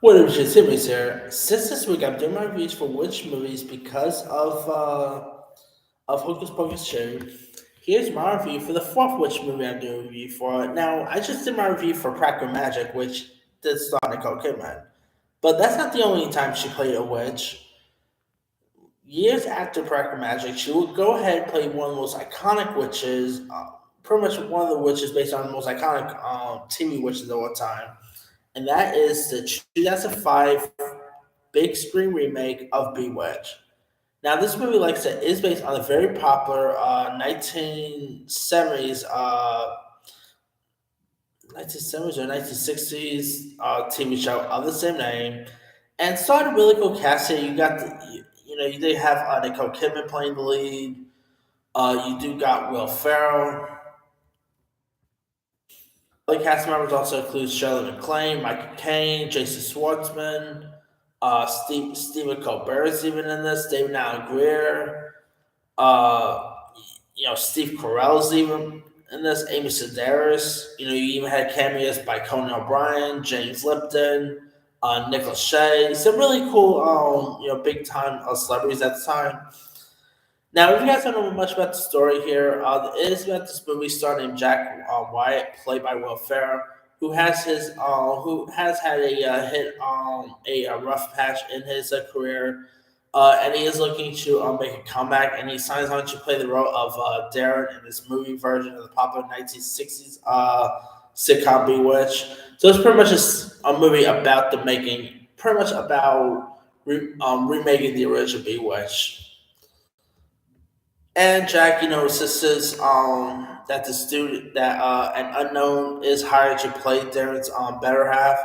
What if you see me, sir? Since this week I'm doing my reviews for which movies because of Hocus Pocus 2. Here's my review for the fourth Witch movie I'm doing a review for. Now, I just did my review for Practical Magic, which did star Nicole Kidman. But that's not the only time she played a witch. Years after Practical Magic, she would go ahead and play one of the most iconic witches, pretty much one of the witches based on the most iconic TV witches of all time. And that is the 2005 big screen remake of Bewitched. Now, this movie, like I said, is based on a very popular 1970s or 1960s TV show of the same name, and started a really cool cast here. You got you do have Nicole Kidman playing the lead. You do got Will Ferrell. Other cast members also include Shirley MacLaine, Michael Caine, Jason Schwartzman, Stephen Colbert is even in this. David Allen Greer, uh, Steve Carell's even in this. Amy Sedaris. You even had cameos by Conan O'Brien, James Lipton, Nicholas Shea. Some really cool, big time celebrities at the time. Now, if you guys don't know much about the story here, it is about this movie star named Jack Wyatt, played by Will Ferrell, who has had a rough patch in his career, and he is looking to make a comeback, and he signs on to play the role of Darren in this movie version of the popular 1960s sitcom Bewitched. So it's pretty much a movie about the making, pretty much about remaking the original Bewitched. And Jack, insists that the student that an unknown is hired to play Darren's better half,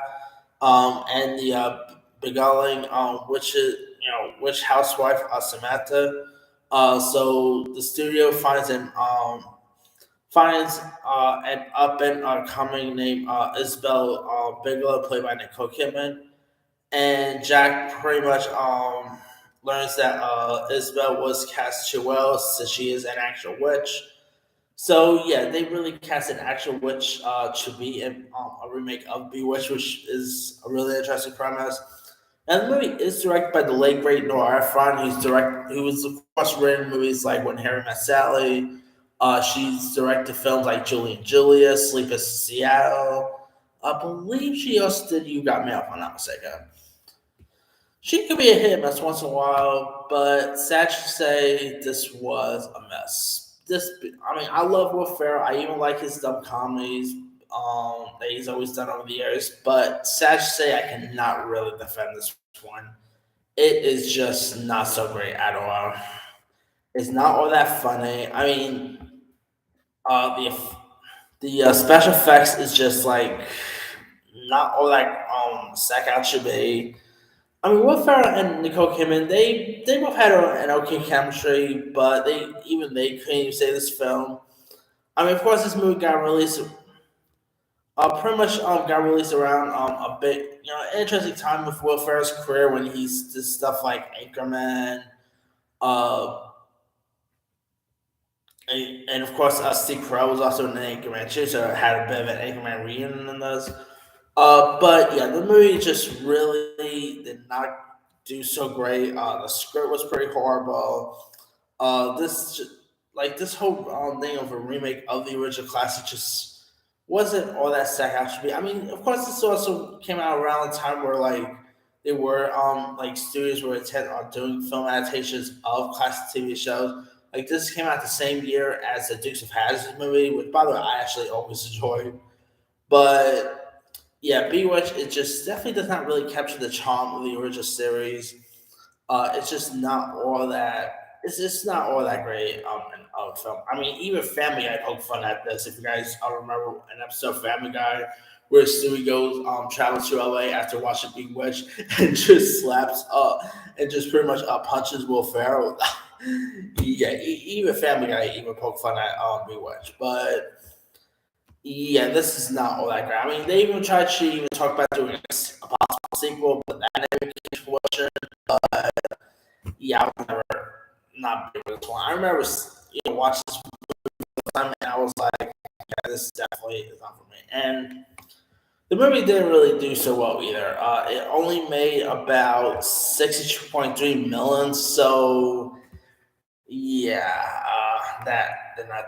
and the beguiling witch housewife Samantha. So the studio finds an up and coming named Isabel Bigelow, played by Nicole Kidman, and Jack pretty much learns that Isabel was cast too well since she is an actual witch. So yeah, they really cast an actual witch to be in a remake of Bewitched, which is a really interesting premise. And the movie is directed by the late great Nora Ephron, who was of course written movies like When Harry Met Sally. She's directed films like Julie and Julia, Sleepless in Seattle. I believe she also did You Got Mail, if I'm not mistaken. She could be a hit and miss once in a while, but sad to say, this was a mess. I love Will Ferrell. I even like his dumb comedies that he's always done over the years. But sad to say, I cannot really defend this one. It is just not so great at all. It's not all that funny. The special effects is just like not all that stack out should be. Will Ferrell and Nicole Kidman, they both had an okay chemistry, but they couldn't even say this film. Of course, this movie got released, pretty much got released around a bit, an interesting time with Will Ferrell's career when he's did stuff like Anchorman, uh, and of course, Steve Carell was also in Anchorman too, so it had a bit of an Anchorman reunion in those. But yeah, the movie just really did not do so great. The script was pretty horrible. This whole thing of a remake of the original classic just wasn't all that stacked out to be. Of course, this also came out around the time where they were studios were intent on doing film adaptations of classic TV shows. Like this came out the same year as the Dukes of Hazzard movie, which by the way I actually always enjoyed. But yeah, Bewitch it just definitely does not really capture the charm of the original series. It's just not all that. It's just not all that great in film. Even Family Guy poked fun at this. If you guys remember an episode of Family Guy where Stewie goes travels to LA after watching Bewitched and just slaps and just pretty much punches Will Ferrell. Yeah, even Family Guy even poked fun at Bewitched, but yeah, this is not all that great. They even tried to even talk about doing a possible sequel, but that never came to fruition. But yeah, I remember not being this one. I remember watching this time and I was like, yeah, this definitely is not for me. And The movie didn't really do so well either. It only made about 62.3 million. So yeah, that did not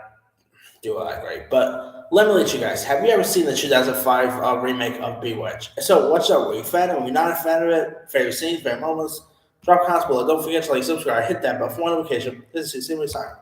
do all that great. But let me let you guys. Have you ever seen the 2005 remake of Bewitched? So what's up? Were you a fan of it? Were you not a fan of it? Favorite scenes, favorite moments? Drop comments below. Don't forget to like, subscribe, hit that bell for notification. This is Simon sign.